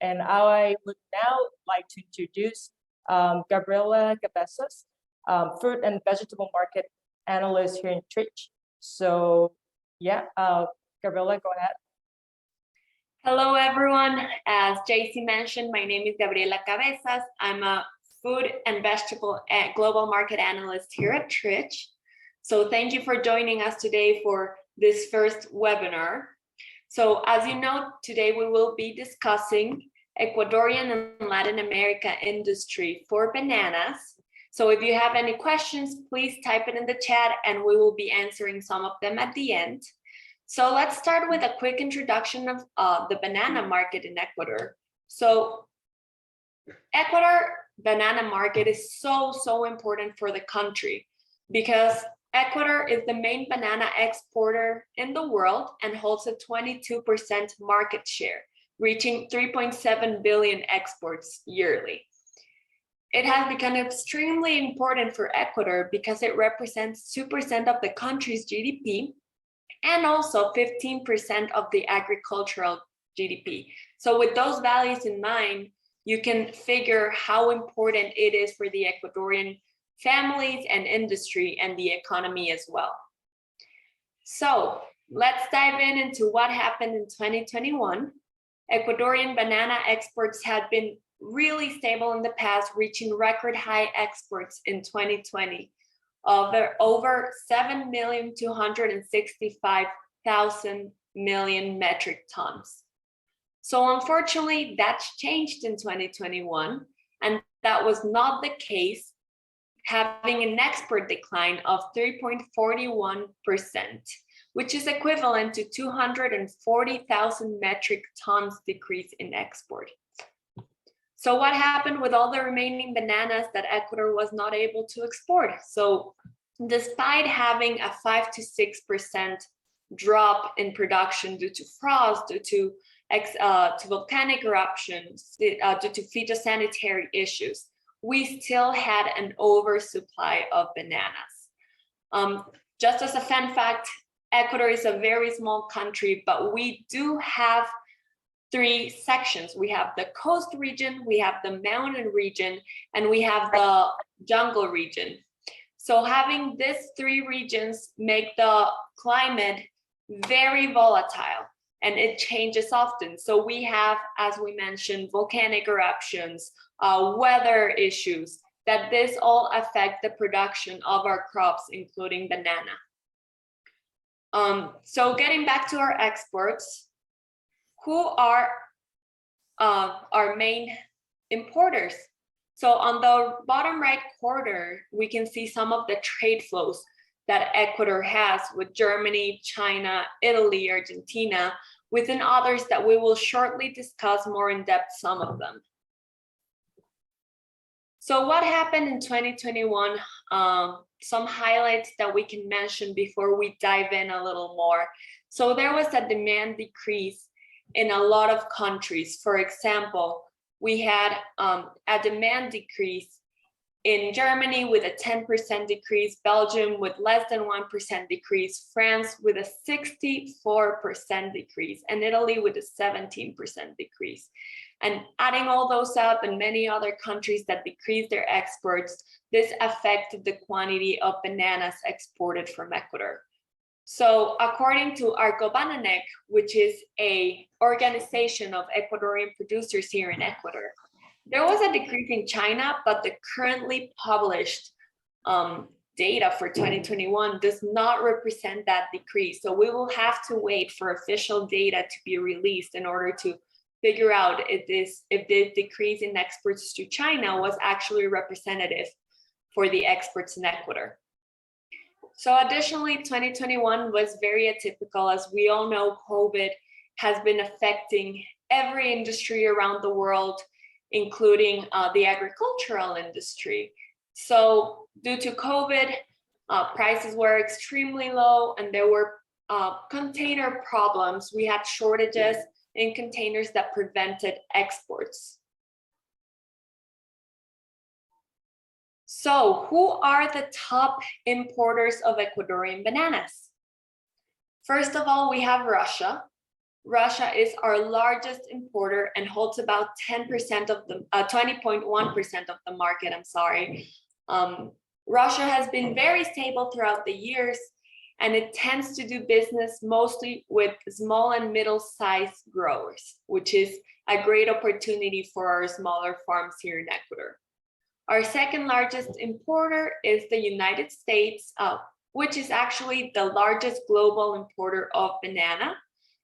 And I would now like to introduce Gabriela Cabezas, fruit and vegetable market analyst here in Tridge. So yeah, Gabriela, go ahead. Hello, everyone. As JC mentioned, my name is Gabriela Cabezas. I'm a food and vegetable global market analyst here at Tridge. So thank you for joining us today for this first webinar. So as you know, today we will be discussing Ecuadorian and Latin America industry for bananas. So if you have any questions, please type it in the chat and we will be answering some of them at the end. So let's start with a quick introduction of the banana market in Ecuador. So Ecuador banana market is so important for the country because Ecuador is the main banana exporter in the world and holds a 22% market share, reaching 3.7 billion exports yearly. It has become extremely important for Ecuador because it represents 2% of the country's GDP and also 15% of the agricultural GDP. So with those values in mind, you can figure how important it is for the Ecuadorian families and industry and the economy as well. So let's dive into what happened in 2021. Ecuadorian banana exports had been really stable in the past, reaching record high exports in 2020 of over 7,265,000 million metric tons. So unfortunately, that's changed in 2021, and that was not the case, having an export decline of 3.41%, which is equivalent to 240,000 metric tons decrease in export. So what happened with all the remaining bananas that Ecuador was not able to export? So despite having a 5 to 6% drop in production due to frost, due to volcanic eruptions, due to phytosanitary issues, we still had an oversupply of bananas. Just as a fun fact, Ecuador is a very small country, but we do have three sections. We have the coast region, we have the mountain region, and we have the jungle region. So having these three regions make the climate very volatile and it changes often. So we have, as we mentioned, volcanic eruptions, weather issues, that this all affect the production of our crops, including banana. So getting back to our exports, who are our main importers? So on the bottom right corner, we can see some of the trade flows that Ecuador has with Germany, China, Italy, Argentina, within others that we will shortly discuss more in depth, some of them. So what happened in 2021? Some highlights that we can mention before we dive in a little more. So there was a demand decrease in a lot of countries. For example, we had a demand decrease in Germany with a 10% decrease, Belgium with less than 1% decrease, France with a 64% decrease, and Italy with a 17% decrease. And adding all those up and many other countries that decreased their exports, this affected the quantity of bananas exported from Ecuador. So according to Arcobananek, which is an organization of Ecuadorian producers here in Ecuador, there was a decrease in China, but the currently published data for 2021 does not represent that decrease. So we will have to wait for official data to be released in order to figure out if this decrease in exports to China was actually representative for the exports in Ecuador. So additionally, 2021 was very atypical. As we all know, COVID has been affecting every industry around the world, including the agricultural industry. So due to COVID, prices were extremely low and there were container problems. We had shortages in containers that prevented exports. So who are the top importers of Ecuadorian bananas? First of all, we have Russia. Russia is our largest importer and holds about 10% of the 20.1% of the market. I'm sorry. Russia has been very stable throughout the years, and it tends to do business mostly with small and middle-sized growers, which is a great opportunity for our smaller farms here in Ecuador. Our second largest importer is the United States, which is actually the largest global importer of banana,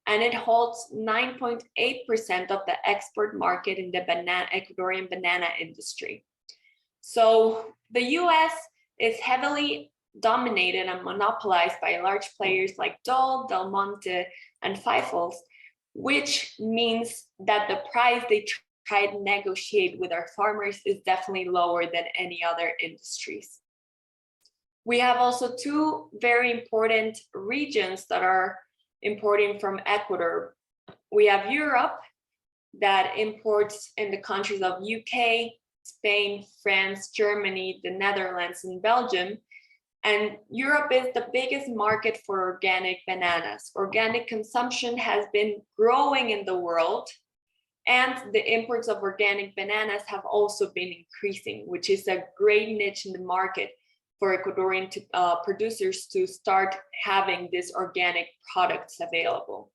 and it holds 9.8% of the export market in the Ecuadorian banana industry. So the US is heavily dominated and monopolized by large players like Dole, Del Monte, and Fifels, which means that the price they try to negotiate with our farmers is definitely lower than any other industries. We have also two very important regions that are importing from Ecuador. We have Europe that imports in the countries of UK, Spain, France, Germany, the Netherlands, and Belgium. And Europe is the biggest market for organic bananas. Organic consumption has been growing in the world, and the imports of organic bananas have also been increasing, which is a great niche in the market for Ecuadorian producers to start having these organic products available.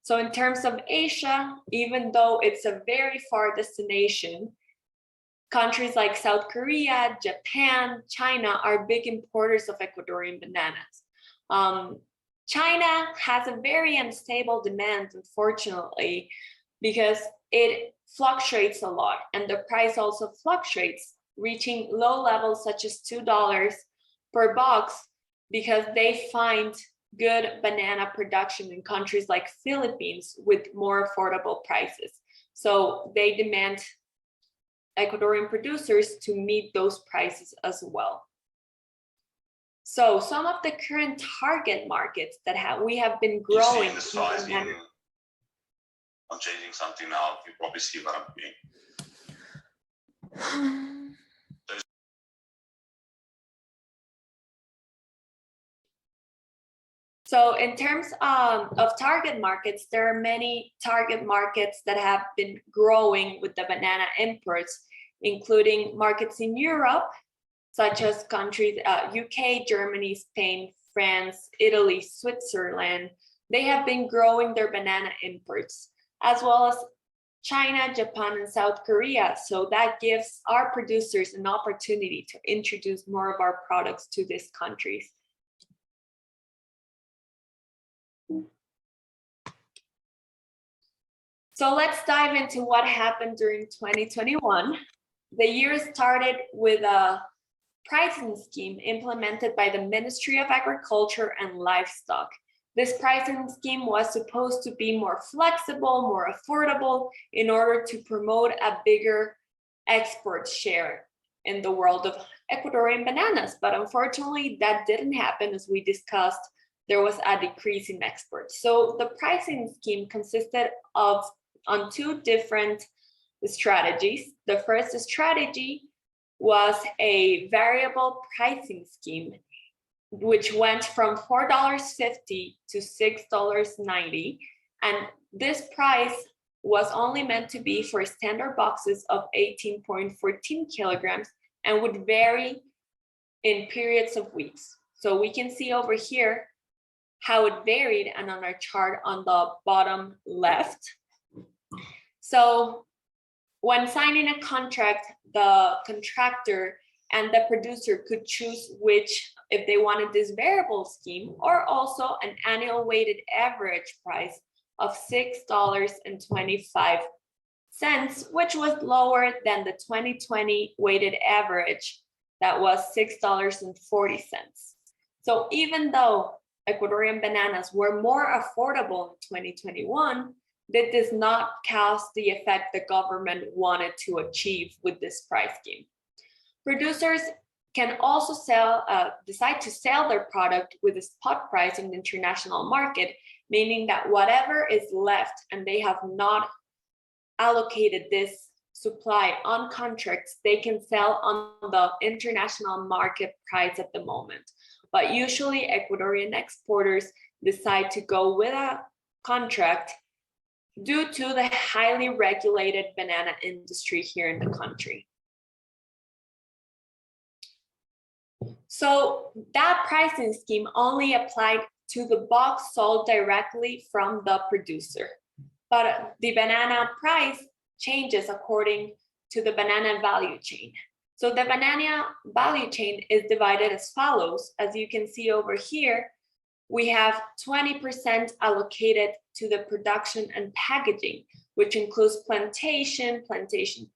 So in terms of Asia, even though it's a very far destination, countries like South Korea, Japan, China are big importers of Ecuadorian bananas. China has a very unstable demand, unfortunately, because it fluctuates a lot, and the price also fluctuates, reaching low levels such as $2 per box, because they find good banana production in countries like Philippines with more affordable prices. So they demand Ecuadorian producers to meet those prices as well. So some of the current target markets that we have been growing. You see the size I'm changing something now. You probably see what I'm doing. So in terms of target markets, there are many target markets that have been growing with the banana imports, including markets in Europe, such as countries, UK, Germany, Spain, France, Italy, Switzerland. They have been growing their banana imports, as well as China, Japan, and South Korea. So that gives our producers an opportunity to introduce more of our products to these countries. So let's dive into what happened during 2021. The year started with a pricing scheme implemented by the Ministry of Agriculture and Livestock. This pricing scheme was supposed to be more flexible, more affordable, in order to promote a bigger export share in the world of Ecuadorian bananas. But unfortunately, that didn't happen. As we discussed, there was a decrease in exports. So the pricing scheme consisted of on two different strategies. The first strategy was a variable pricing scheme, which went from $4.50 to $6.90. And this price was only meant to be for standard boxes of 18.14 kilograms and would vary in periods of weeks. So we can see over here how it varied, and on our chart on the bottom left. So when signing a contract, the contractor and the producer could choose which, if they wanted this variable scheme, or also an annual weighted average price of $6.25, which was lower than the 2020 weighted average that was $6.40. So even though Ecuadorian bananas were more affordable in 2021, that does not cause the effect the government wanted to achieve with this price scheme. Producers can also decide to sell their product with a spot price in the international market, meaning that whatever is left and they have not allocated this supply on contracts, they can sell on the international market price at the moment. But usually Ecuadorian exporters decide to go with a contract due to the highly regulated banana industry here in the country. So that pricing scheme only applied to the box sold directly from the producer, but the banana price changes according to the banana value chain. So the banana value chain is divided as follows. As you can see over here, we have 20% allocated to the production and packaging, which includes plantation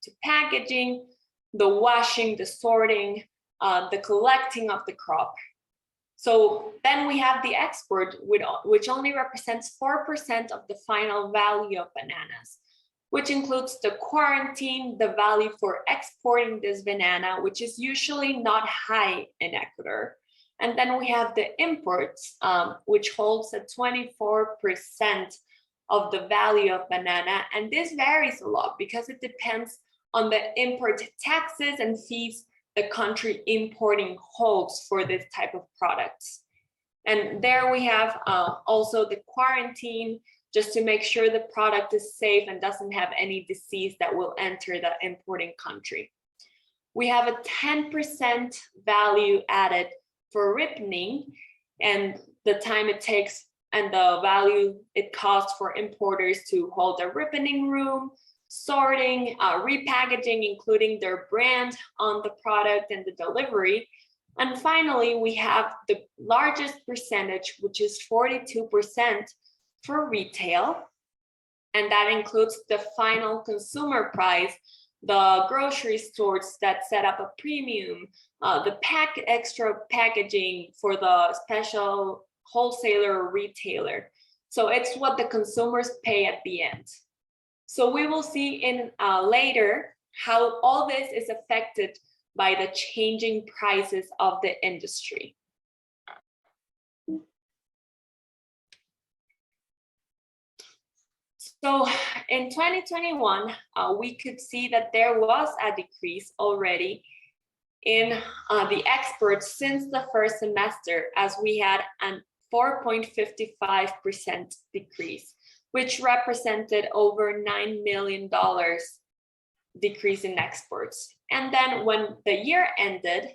to packaging, the washing, the sorting, the collecting of the crop. So then we have the export, which only represents 4% of the final value of bananas, which includes the quarantine, the value for exporting this banana, which is usually not high in Ecuador. And then we have the imports, which holds at 24% of the value of banana. And this varies a lot because it depends on the import taxes and fees the country importing holds for this type of products. And there we have also the quarantine, just to make sure the product is safe and doesn't have any disease that will enter the importing country. We have a 10% value added for ripening and the time it takes and the value it costs for importers to hold a ripening room, sorting, repackaging, including their brand on the product and the delivery. And finally, we have the largest percentage, which is 42% for retail. And that includes the final consumer price, the grocery stores that set up a premium, the extra packaging for the special wholesaler or retailer. So it's what the consumers pay at the end. So we will see in later how all this is affected by the changing prices of the industry. So in 2021, we could see that there was a decrease already in the exports since the first semester, as we had a 4.55% decrease, which represented over $9 million decrease in exports. And then when the year ended,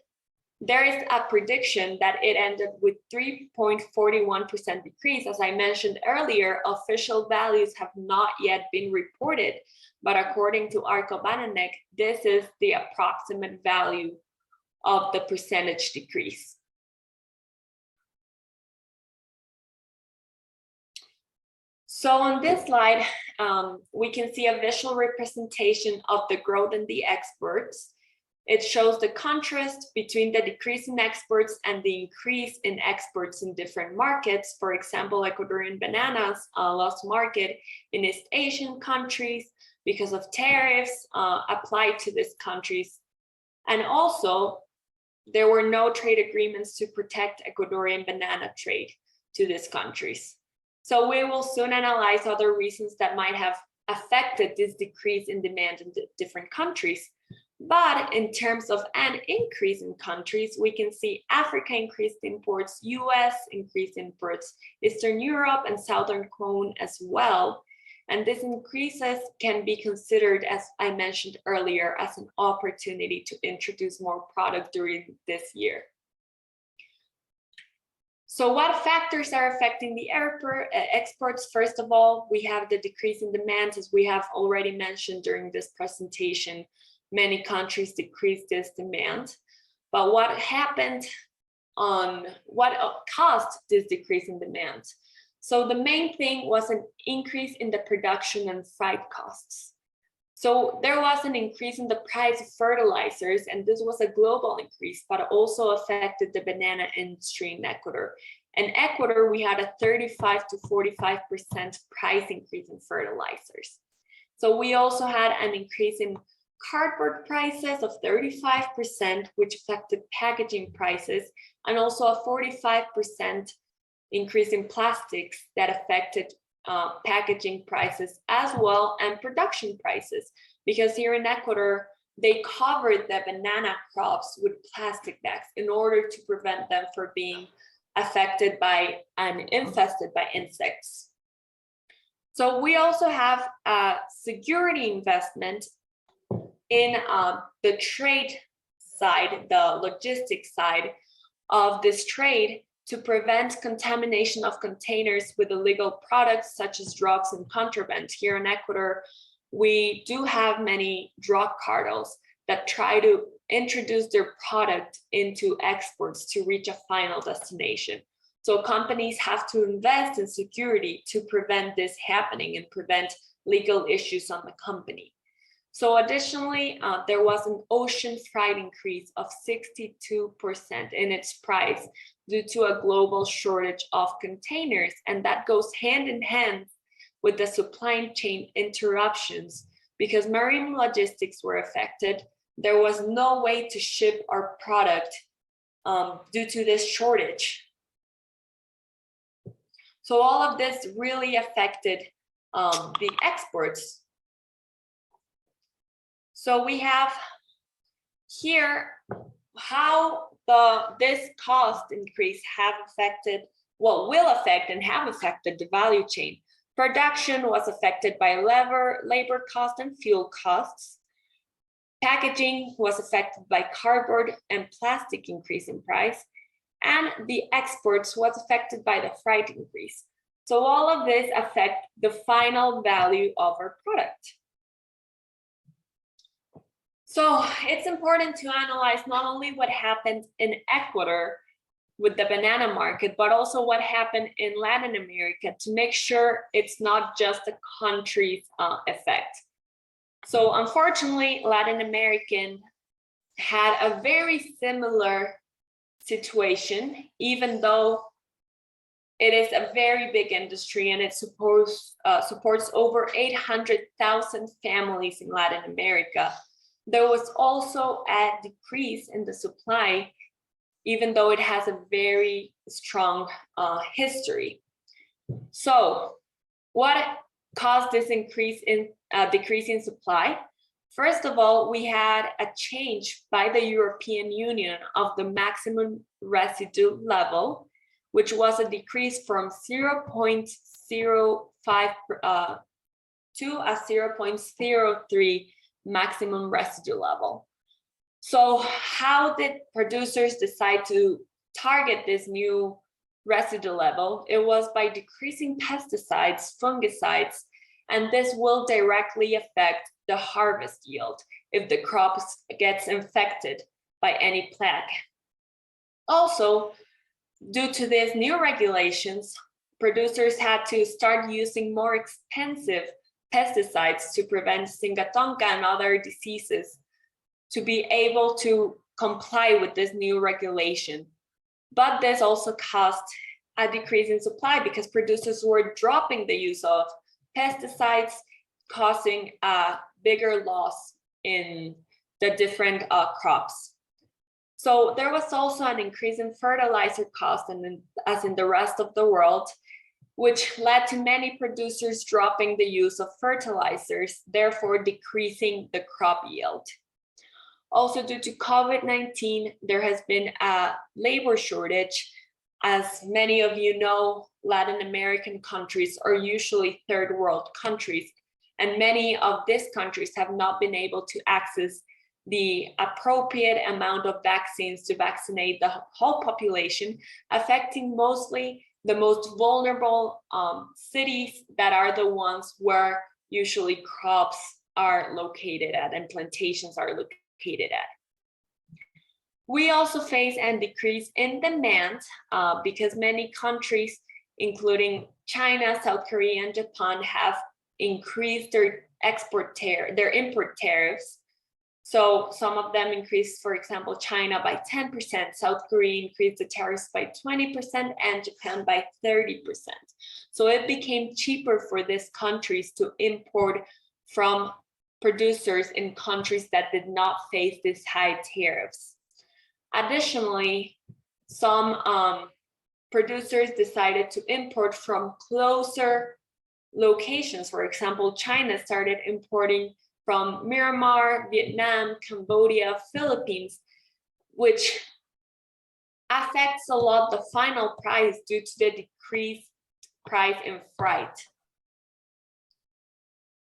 there is a prediction that it ended with 3.41% decrease. As I mentioned earlier, official values have not yet been reported, but according to Arco-Bananek, this is the approximate value of the percentage decrease. So on this slide, we can see a visual representation of the growth in the exports. It shows the contrast between the decrease in exports and the increase in exports in different markets. For example, Ecuadorian bananas lost market in East Asian countries because of tariffs applied to these countries. And also, there were no trade agreements to protect Ecuadorian banana trade to these countries. So we will soon analyze other reasons that might have affected this decrease in demand in the different countries. But in terms of an increase in countries, we can see Africa increased imports, US increased imports, Eastern Europe and Southern Cone as well. And these increases can be considered, as I mentioned earlier, as an opportunity to introduce more product during this year. So what factors are affecting the exports? First of all, we have the decrease in demand, as we have already mentioned during this presentation. Many countries decreased this demand. But what happened what caused this decrease in demand? So the main thing was an increase in the production and freight costs. So there was an increase in the price of fertilizers, and this was a global increase, but also affected the banana industry in Ecuador. In Ecuador, we had a 35 to 45% price increase in fertilizers. So we also had an increase in cardboard prices of 35%, which affected packaging prices, and also a 45% increase in plastics that affected packaging prices as well, and production prices, because here in Ecuador, they covered the banana crops with plastic bags in order to prevent them from being affected by and infested by insects. So we also have a security investment in the trade side, the logistics side of this trade, to prevent contamination of containers with illegal products such as drugs and contraband. Here in Ecuador, we do have many drug cartels that try to introduce their product into exports to reach a final destination. So companies have to invest in security to prevent this happening and prevent legal issues on the company. So additionally, there was an ocean freight increase of 62% in its price due to a global shortage of containers. And that goes hand in hand with the supply chain interruptions because marine logistics were affected. There was no way to ship our product due to this shortage. So all of this really affected the exports. So we have here how this cost increase have affected, well, will affect and have affected the value chain. Production was affected by labor cost and fuel costs. Packaging was affected by cardboard and plastic increase in price. And the exports was affected by the freight increase. So all of this affect the final value of our product. So it's important to analyze not only what happened in Ecuador with the banana market, but also what happened in Latin America to make sure it's not just a country's effect. So unfortunately, Latin American had a very similar situation, even though it is a very big industry and it supports over 800,000 families in Latin America. There was also a decrease in the supply, even though it has a very strong history. So what caused this decrease in supply? First of all, we had a change by the European Union of the maximum residue level, which was a decrease from 0.05 to a 0.03 maximum residue level. So how did producers decide to target this new residue level? It was by decreasing pesticides, fungicides, and this will directly affect the harvest yield if the crops gets infected by any plague. Also, due to these new regulations, producers had to start using more expensive pesticides to prevent Singatonga and other diseases to be able to comply with this new regulation. But this also caused a decrease in supply because producers were dropping the use of pesticides, causing a bigger loss in the different crops. So there was also an increase in fertilizer costs, and as in the rest of the world, which led to many producers dropping the use of fertilizers, therefore decreasing the crop yield. Also, due to COVID-19, there has been a labor shortage. As many of you know, Latin American countries are usually third world countries, and many of these countries have not been able to access the appropriate amount of vaccines to vaccinate the whole population, affecting mostly the most vulnerable cities that are the ones where usually crops are located at and plantations are located at. We also face a decrease in demand because many countries, including China, South Korea, and Japan, have increased their import tariffs. So some of them increased, for example, China by 10%, South Korea increased the tariffs by 20%, and Japan by 30%. So it became cheaper for these countries to import from producers in countries that did not face these high tariffs. Additionally, some producers decided to import from closer locations. For example, China started importing from Myanmar, Vietnam, Cambodia, Philippines, which affects a lot the final price due to the decreased price in freight.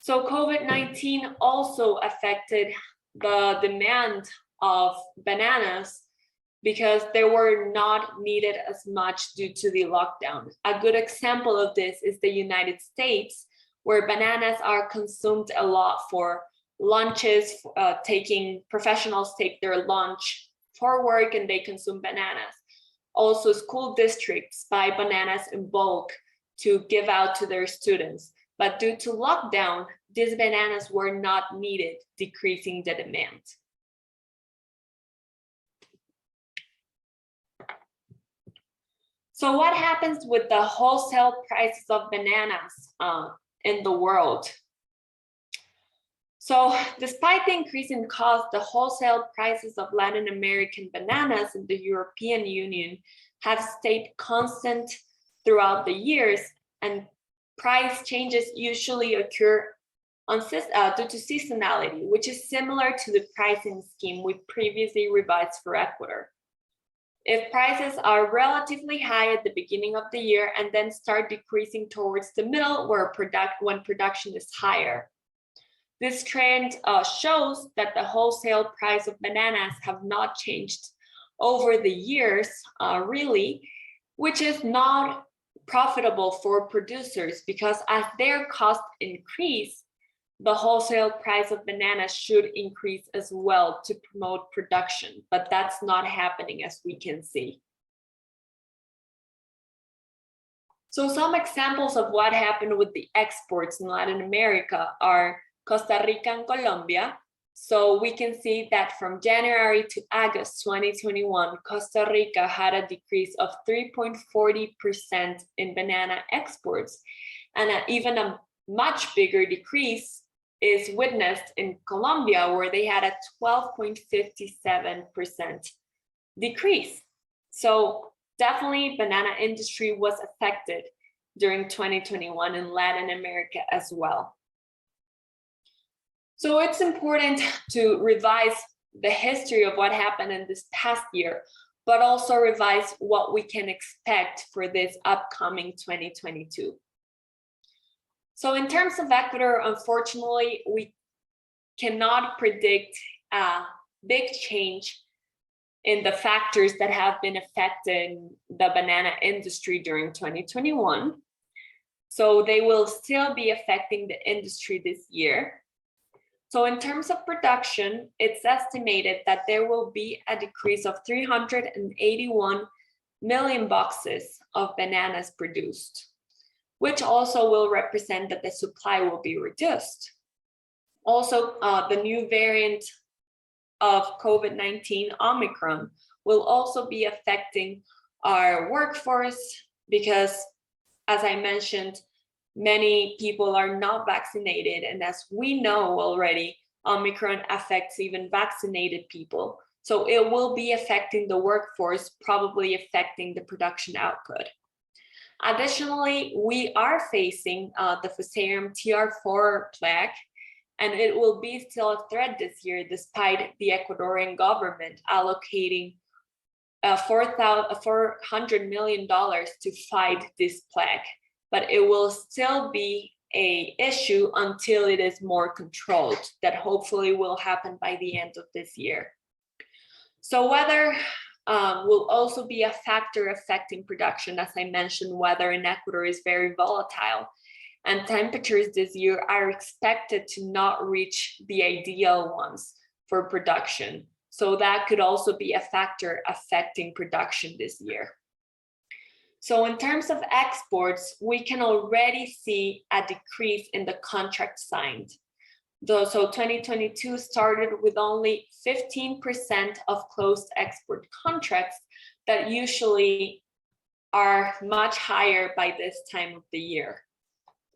So COVID-19 also affected the demand of bananas because they were not needed as much due to the lockdown. A good example of this is the United States, where bananas are consumed a lot for lunches, professionals take their lunch for work and they consume bananas. Also, school districts buy bananas in bulk to give out to their students. But due to lockdown, these bananas were not needed, decreasing the demand. So what happens with the wholesale prices of bananas in the world? So despite the increase in cost, the wholesale prices of Latin American bananas in the European Union have stayed constant throughout the years, and price changes usually occur due to seasonality, which is similar to the pricing scheme we previously revised for Ecuador. If prices are relatively high at the beginning of the year and then start decreasing towards the middle when production is higher. This trend shows that the wholesale price of bananas have not changed over the years, really, which is not profitable for producers because as their costs increase, the wholesale price of bananas should increase as well to promote production, but that's not happening as we can see. So some examples of what happened with the exports in Latin America are Costa Rica and Colombia. So we can see that from January to August 2021, Costa Rica had a decrease of 3.40% in banana exports, and even a much bigger decrease is witnessed in Colombia, where they had a 12.57% decrease. So definitely banana industry was affected during 2021 in Latin America as well. So it's important to revise the history of what happened in this past year, but also revise what we can expect for this upcoming 2022. So in terms of Ecuador, unfortunately, we cannot predict a big change in the factors that have been affecting the banana industry during 2021. So they will still be affecting the industry this year. So in terms of production, it's estimated that there will be a decrease of 381 million boxes of bananas produced, which also will represent that the supply will be reduced. Also, the new variant of COVID-19, Omicron, will also be affecting our workforce because, as I mentioned, many people are not vaccinated. And as we know already, Omicron affects even vaccinated people. So it will be affecting the workforce, probably affecting the production output. Additionally, we are facing the Fusarium TR4 plague, and it will be still a threat this year despite the Ecuadorian government allocating $400 million to fight this plague. But it will still be an issue until it is more controlled, that hopefully will happen by the end of this year. So weather will also be a factor affecting production. As I mentioned, weather in Ecuador is very volatile, and temperatures this year are expected to not reach the ideal ones for production. So that could also be a factor affecting production this year. So in terms of exports, we can already see a decrease in the contract signed. So 2022 started with only 15% of closed export contracts that usually are much higher by this time of the year.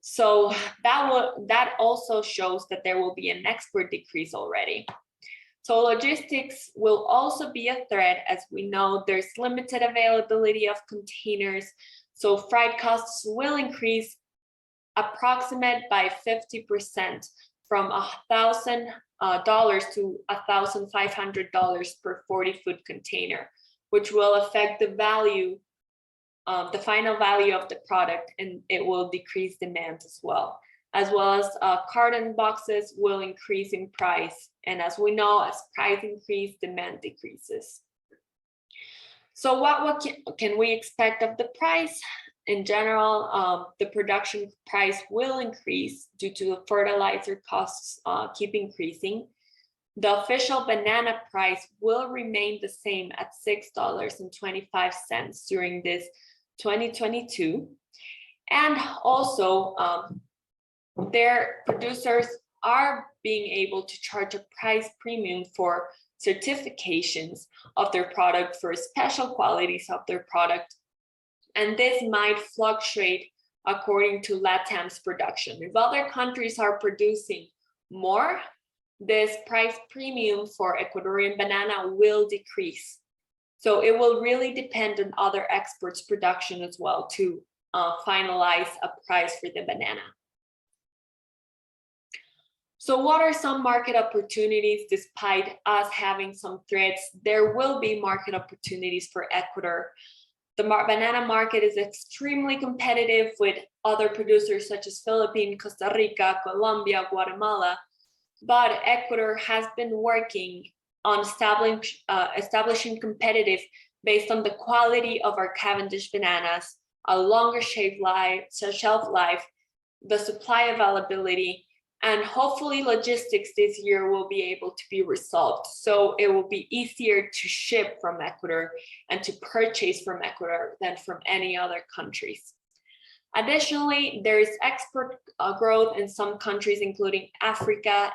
So that also shows that there will be an export decrease already. So logistics will also be a threat, as we know there's limited availability of containers. So freight costs will increase approximate by 50% from $1,000 to $1,500 per 40-foot container, which will affect the value, the final value of the product, and it will decrease demand as well. as well as carton boxes will increase in price. And as we know, as price increase, demand decreases. So what can we expect of the price? In general, the production price will increase due to the fertilizer costs keep increasing. The official banana price will remain the same at $6.25 during this 2022. And also, their producers are being able to charge a price premium for certifications of their product, for special qualities of their product. And this might fluctuate according to LATAM's production. If other countries are producing more, this price premium for Ecuadorian banana will decrease. So it will really depend on other exports' production as well to finalize a price for the banana. So what are some market opportunities? Despite us having some threats, there will be market opportunities for Ecuador. The banana market is extremely competitive with other producers such as Philippines, Costa Rica, Colombia, Guatemala, but Ecuador has been working on establishing competitive based on the quality of our Cavendish bananas, a longer shelf life, the supply availability, and hopefully logistics this year will be able to be resolved. So it will be easier to ship from Ecuador and to purchase from Ecuador than from any other countries. Additionally, there is export growth in some countries, including Africa,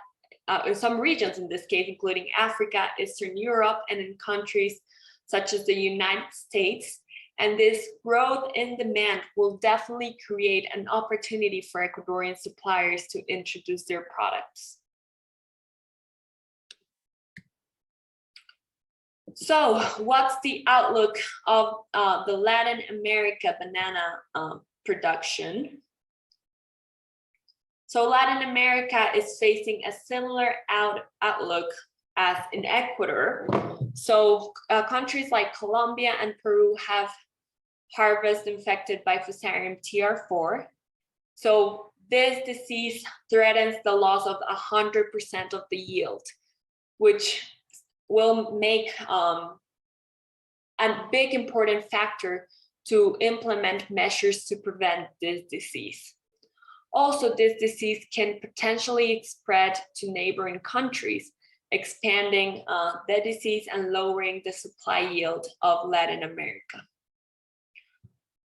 in some regions in this case, including Africa, Eastern Europe, and in countries such as the United States. And this growth in demand will definitely create an opportunity for Ecuadorian suppliers to introduce their products. So what's the outlook of the Latin America banana production? So Latin America is facing a similar outlook as in Ecuador. So countries like Colombia and Peru have harvest infected by Fusarium TR4. So this disease threatens the loss of 100% of the yield, which will make a big important factor to implement measures to prevent this disease. Also, this disease can potentially spread to neighboring countries, expanding the disease and lowering the supply yield of Latin America.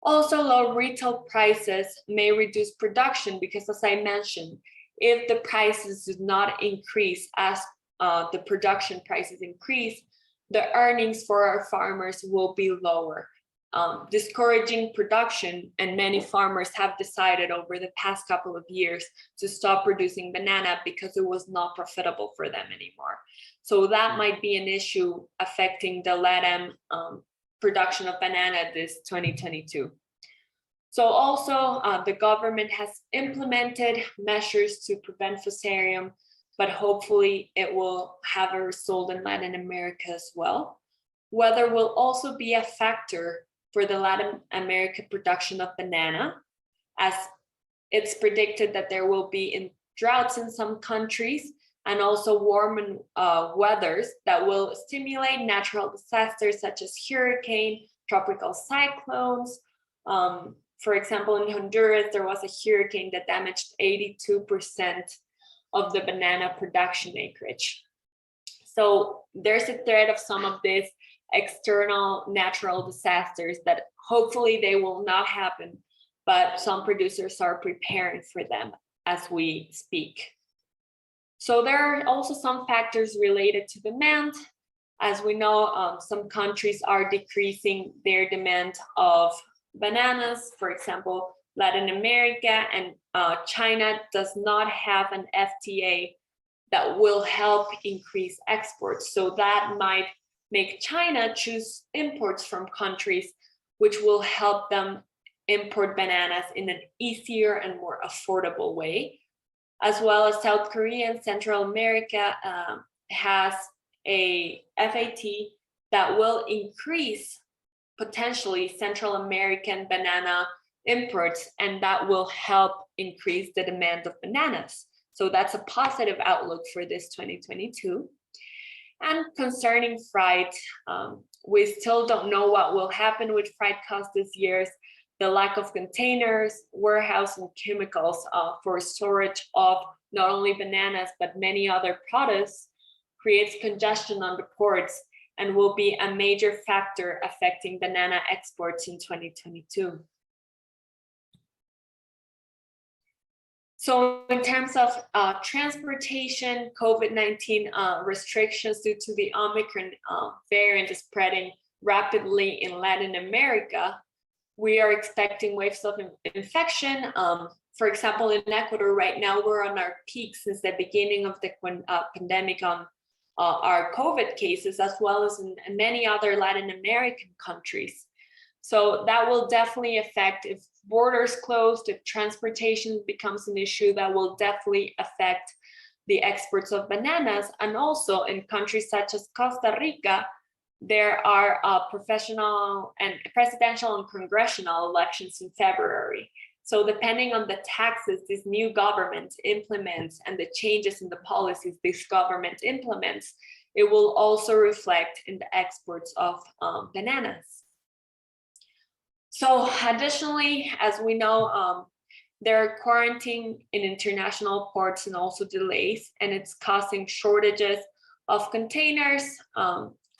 Also, low retail prices may reduce production because, as I mentioned, if the prices do not increase as the production prices increase, the earnings for our farmers will be lower, discouraging production, and many farmers have decided over the past couple of years to stop producing banana because it was not profitable for them anymore. So that might be an issue affecting the LATAM production of banana this 2022. So also the government has implemented measures to prevent Fusarium, but hopefully it will have a result in Latin America as well. Weather will also be a factor for the Latin America production of banana, as it's predicted that there will be droughts in some countries and also warm weathers that will stimulate natural disasters such as hurricane, tropical cyclones. For example, in Honduras, there was a hurricane that damaged 82% of the banana production acreage. So there's a threat of some of these external natural disasters that hopefully they will not happen, but some producers are preparing for them as we speak. So there are also some factors related to demand. As we know, some countries are decreasing their demand of bananas. For example, Latin America and China does not have an FTA that will help increase exports. So that might make China choose imports from countries, which will help them import bananas in an easier and more affordable way. As well as South Korea and Central America has a FAT that will increase potentially Central American banana imports, and that will help increase the demand of bananas. So that's a positive outlook for this 2022. And concerning freight, we still don't know what will happen with freight costs this year. The lack of containers, warehouse, and chemicals for storage of not only bananas, but many other products creates congestion on the ports and will be a major factor affecting banana exports in 2022. So in terms of transportation, COVID-19 restrictions due to the Omicron variant is spreading rapidly in Latin America, we are expecting waves of infection. For example, in Ecuador right now, we're on our peak since the beginning of the pandemic on our COVID cases, as well as in many other Latin American countries. So that will definitely affect, if borders closed, if transportation becomes an issue, that will definitely affect the exports of bananas. And also in countries such as Costa Rica, there are presidential and congressional elections in February. So depending on the taxes this new government implements and the changes in the policies this government implements, it will also reflect in the exports of bananas. So additionally, as we know, there are quarantine in international ports and also delays, and it's causing shortages of containers,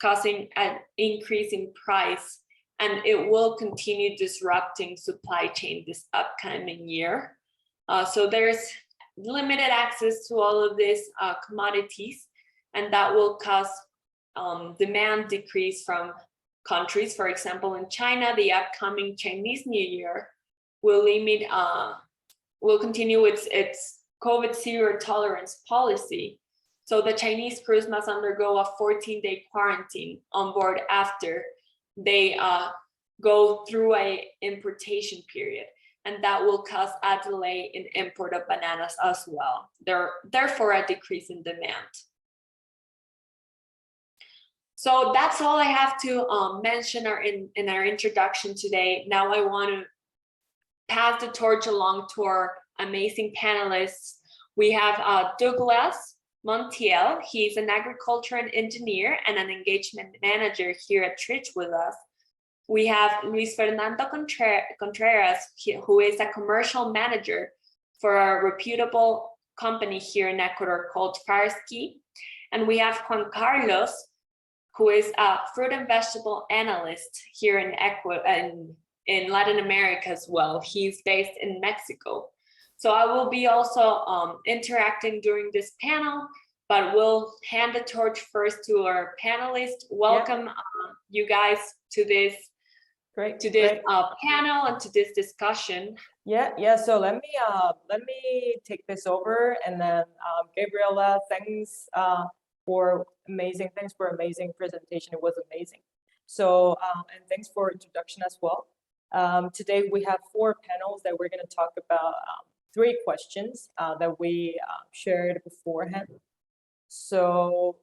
causing an increase in price, and it will continue disrupting supply chain this upcoming year. So there's limited access to all of these commodities, and that will cause demand decrease from countries. For example, in China, the upcoming Chinese New Year will continue its COVID zero tolerance policy. So the Chinese crews must undergo a 14-day quarantine on board after they go through a importation period, and that will cause a delay in import of bananas as well. Therefore, a decrease in demand. So that's all I have to mention in our introduction today. Now I want to pass the torch along to our amazing panelists. We have Douglas Montiel. He's an agriculture and engineer and an engagement manager here at Tridge with us. We have Fernando Contreras, who is a commercial manager for a reputable company here in Ecuador called Firesky. And we have Juan Carlos, who is a fruit and vegetable analyst here in Latin America as well. He's based in Mexico. So I will be also interacting during this panel, but we'll hand the torch first to our panelists. Welcome you guys to this panel and to this discussion. So let me take this over, and then Gabriela, thanks for amazing presentation. It was amazing. So and thanks for introduction as well. Today we have 4 panels that we're going to talk about 3 questions that we shared beforehand. So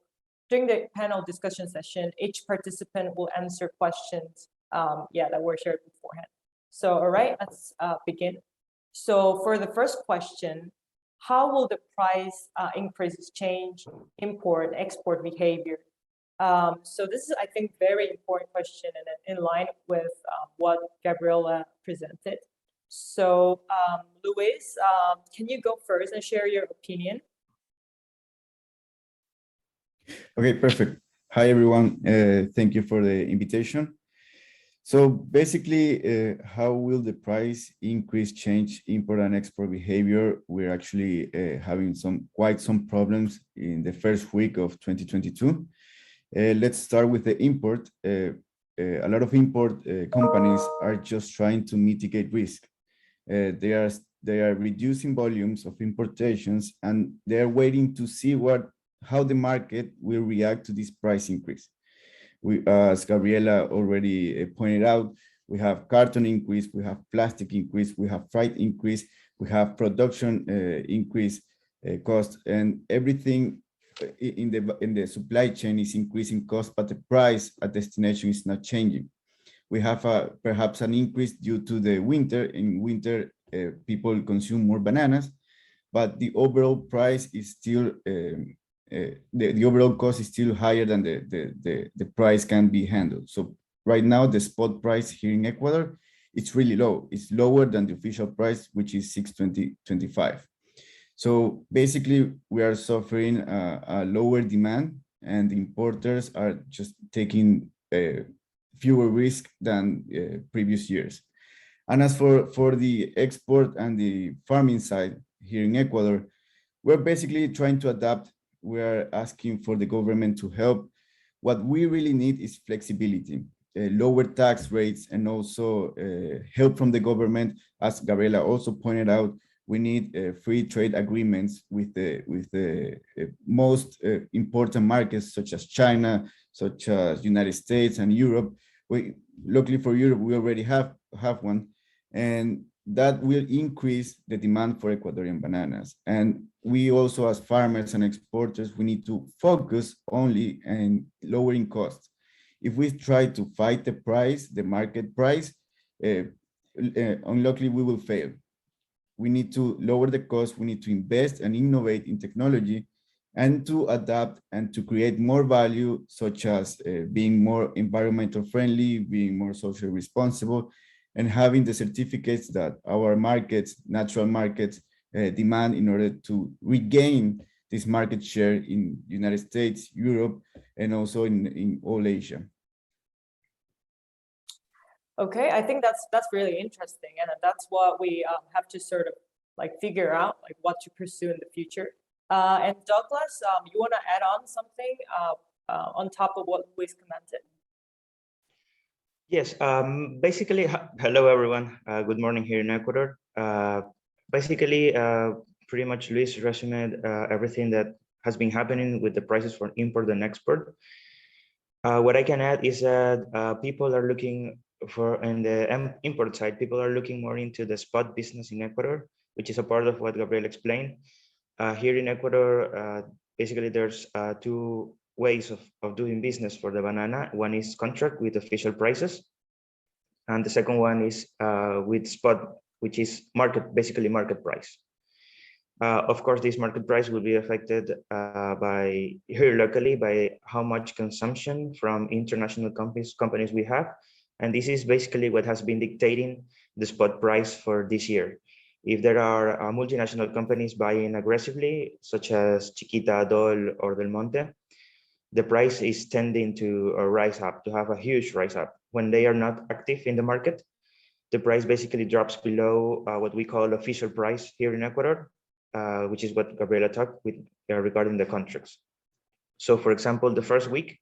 during the panel discussion session, each participant will answer questions that were shared beforehand. So all right, let's begin. So for the first question, how will the price increases change import and export behavior? So this is, I think, very important question, and in line with what Gabriela presented. So Luis, can you go first and share your opinion? Okay, perfect. Hi, everyone. Thank you for the invitation. So basically, how will the price increase change import and export behavior? We're actually having quite some problems in the first week of 2022. Let's start with the import. A lot of import companies are just trying to mitigate risk. They are reducing volumes of importations, and they are waiting to see how the market will react to this price increase. As Gabriela already pointed out, we have carton increase, we have plastic increase, we have freight increase, we have production increase cost, and everything in the supply chain is increasing cost, but the price at destination is not changing. we have perhaps an increase due to the winter. In winter, people consume more bananas, but the overall price is still, the overall cost is still higher than the price can be handled. So right now, the spot price here in Ecuador, it's really low. It's lower than the official price, which is 620.25. So basically, we are suffering a lower demand, and the importers are just taking fewer risk than previous years. And as for the export and the farming side here in Ecuador, we're basically trying to adapt. We're asking for the government to help. What we really need is flexibility, lower tax rates, and also help from the government. As Gabriela also pointed out, we need free trade agreements with the most important markets, such as China, such as United States and Europe. Luckily for Europe, we already have one, and that will increase the demand for Ecuadorian bananas. And we also, as farmers and exporters, we need to focus only on lowering costs. If we try to fight the price, the market price, unluckily we will fail. We need to lower the cost, we need to invest and innovate in technology, and to adapt and to create more value, such as being more environmental friendly, being more socially responsible, and having the certificates that our markets, natural markets, demand in order to regain this market share in the United States, Europe, and also in all Asia. Okay, I think that's really interesting, and that's what we have to sort of like figure out, like what to pursue in the future. And Douglas, you want to add on something on top of what Luis commented? Yes, basically, hello everyone. Good morning here in Ecuador. Basically, pretty much Luis resumed everything that has been happening with the prices for import and export. What I can add is that people are looking for, in the import side, people are looking more into the spot business in Ecuador, which is a part of what Gabriel explained. Here in Ecuador, basically there's two ways of doing business for the banana. One is contract with official prices, and the second one is with spot, which is basically market price. Of course, this market price will be affected by here locally by how much consumption from international companies we have, and this is basically what has been dictating the spot price for this year. If there are multinational companies buying aggressively, such as Chiquita, Dol, or Del Monte, the price is tending to rise up, to have a huge rise up. When they are not active in the market, the price basically drops below what we call official price here in Ecuador, which is what Gabriela talked with regarding the contracts. So for example, the first week,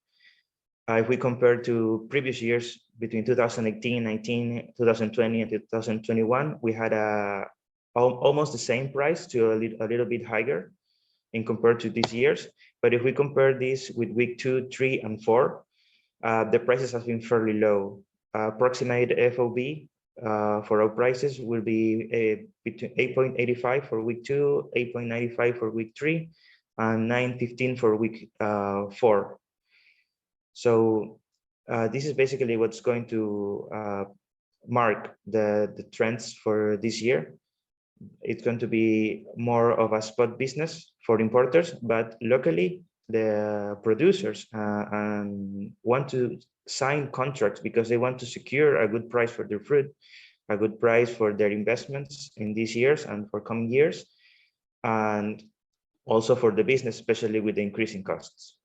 if we compare to previous years between 2018, 19, 2020, and 2021, we had almost the same price to a little bit higher in compared to these years. But if we compare this with week 2, 3, and 4, the prices have been fairly low. Approximate FOB for our prices will be between 8.85 for week 2, 8.95 for week 3, and 9.15 for week 4. So this is basically what's going to mark the trends for this year. It's going to be more of a spot business for importers, but locally the producers want to sign contracts because they want to secure a good price for their fruit, a good price for their investments in these years and for coming years, and also for the business, especially with the increasing costs.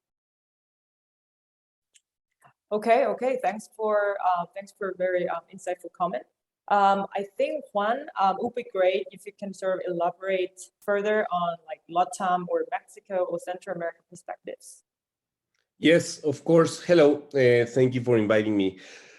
Okay, thanks for a very insightful comment. I think Juan, it would be great if you can sort of elaborate further on like LATAM or Mexico or Central America perspectives. Yes, of course. Hello, thank you for inviting me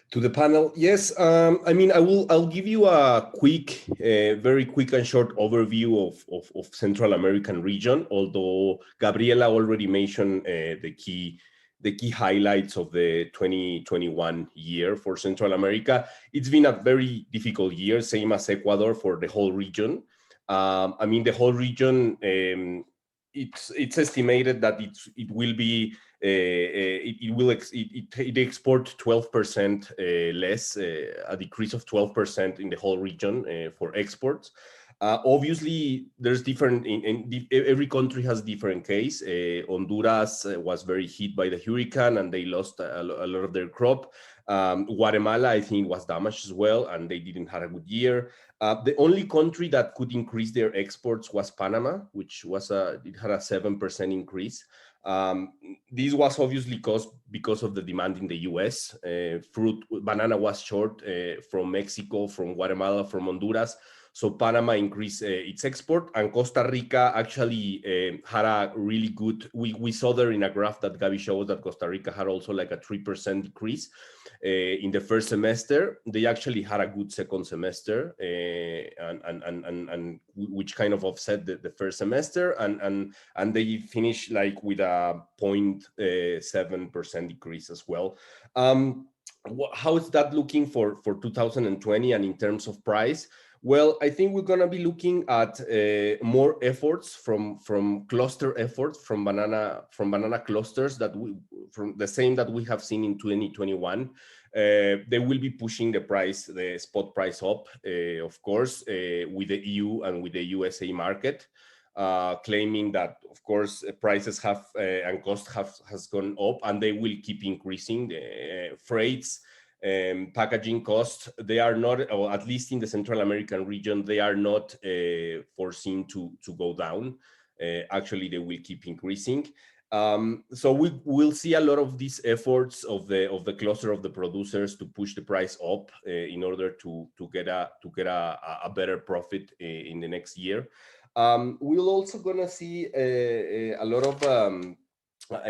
to the panel. Yes, I mean, I'll give you a quick, very quick and short overview of Central American region, although Gabriela already mentioned the key highlights of the 2021 year for Central America. It's been a very difficult year, same as Ecuador, for the whole region. I mean, the whole region it's estimated that it will be it export 12% less, a decrease of 12% in the whole region for exports. Obviously, there's different every country has different case. Honduras was very hit by the hurricane and they lost a lot of their crop. Guatemala, I think, was damaged as well, and they didn't have a good year. The only country that could increase their exports was Panama, which was it had a 7% increase. This was obviously caused because of the demand in the US. Banana was short from Mexico, from Guatemala, from Honduras. So Panama increased its export, and Costa Rica actually had a really good, we saw there in a graph that Gabi showed that Costa Rica had also like a 3% decrease in the first semester. They actually had a good second semester, and which kind of offset the first semester, and they finished like with a 0.7% decrease as well. How is that looking for 2020 and in terms of price? Well, I think we're going to be looking at more efforts from cluster efforts from banana clusters from the same that we have seen in 2021. They will be pushing the spot price up, of course, with the EU and with the USA market, claiming that, of course, prices have and cost has gone up, and they will keep increasing. The freights. Packaging costs, they are not, or at least in the Central American region, they are not foreseen to go down. Actually, they will keep increasing. So we will see a lot of these efforts of the cluster of the producers to push the price up in order to get a better profit in the next year. We're also gonna see a lot of in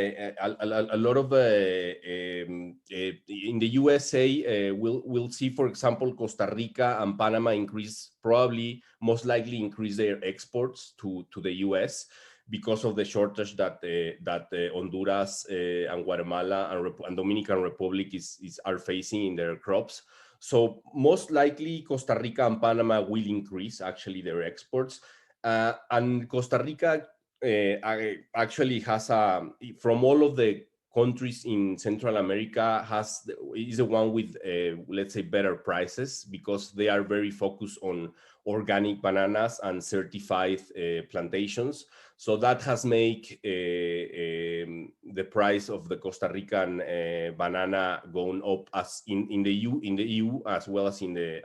the USA. We'll see, for example, Costa Rica and Panama most likely increase their exports to the US because of the shortage that Honduras and Guatemala and Dominican Republic are facing in their crops. So most likely Costa Rica and Panama will increase actually their exports, and Costa Rica actually has from all of the countries in Central America is the one with let's say better prices, because they are very focused on organic bananas and certified plantations. So that has made the price of the Costa Rican banana going up as in the EU as well as in the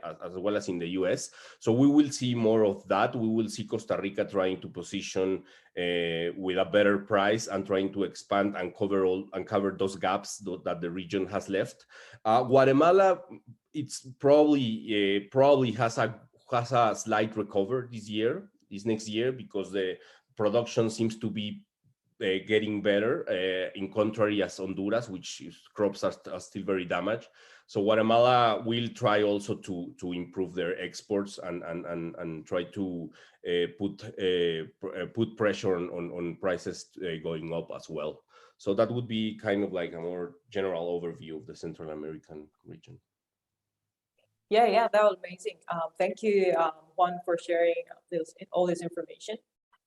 US. So we will see more of that. We will see Costa Rica trying to position with a better price and trying to expand and cover those gaps that the region has left. Guatemala, it's probably has a slight recover this next year, because the production seems to be getting better, in contrary as Honduras, which crops are still very damaged. So Guatemala will try also to improve their exports and try to put pressure on prices going up as well. So that would be kind of like a more general overview of the Central American region. Yeah, that was amazing. Thank you, Juan, for sharing all this information.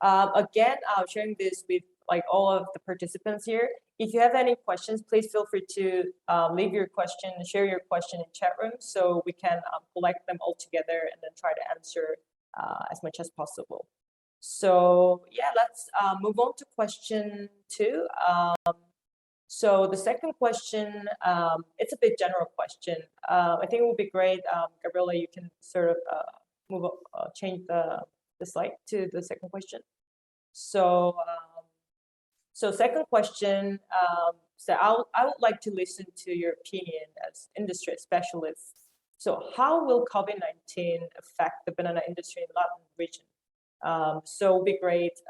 Again, sharing this with like all of the participants here. If you have any questions, please feel free to leave your question, share your question in chat room, so we can collect them all together and then try to answer as much as possible. So yeah, let's move on to question 2. So the second question, it's a bit general question. I think it would be great, Gabriela, you can sort of change the slide to the second question. So second question, so I would like to listen to your opinion as industry specialists. So how will COVID-19 affect the banana industry in the Latin region? So it would be great,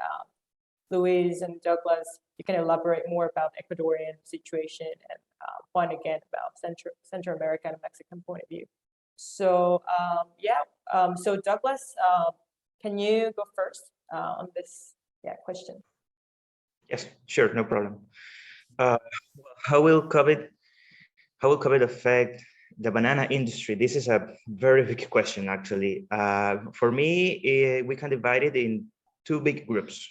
Luis and Douglas, you can elaborate more about Ecuadorian situation, and Juan again about Central America and Mexican point of view. So so Douglas, can you go first on this question? Yes, sure, no problem. How will COVID affect the banana industry? This is a very big question, actually. For me, we can divide it in 2 big groups.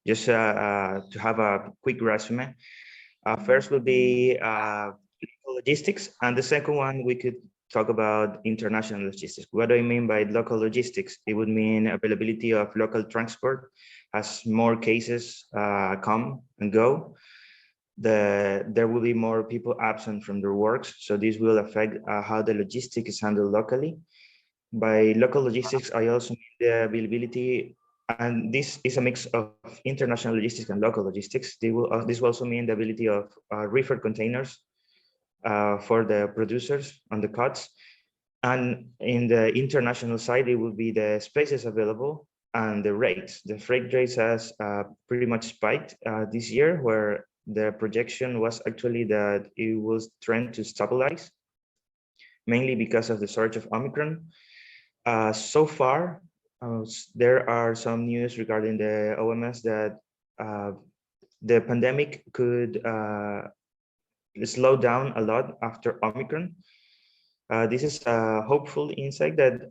Just to have a quick resume. First will be local logistics, and the second one we could talk about international logistics. What do I mean by local logistics? It would mean availability of local transport as more cases come and go. There will be more people absent from their works, so this will affect how the logistics is handled locally. By local logistics, I also mean the availability, and this is a mix of international logistics and local logistics. This will also mean the ability of reefer containers for the producers on the cuts. And in the international side, it will be the spaces available and the rates. The freight rates has pretty much spiked this year, where the projection was actually that it was trend to stabilize, mainly because of the surge of Omicron. So far, there are some news regarding the OMS that the pandemic could slow down a lot after Omicron. This is a hopeful insight that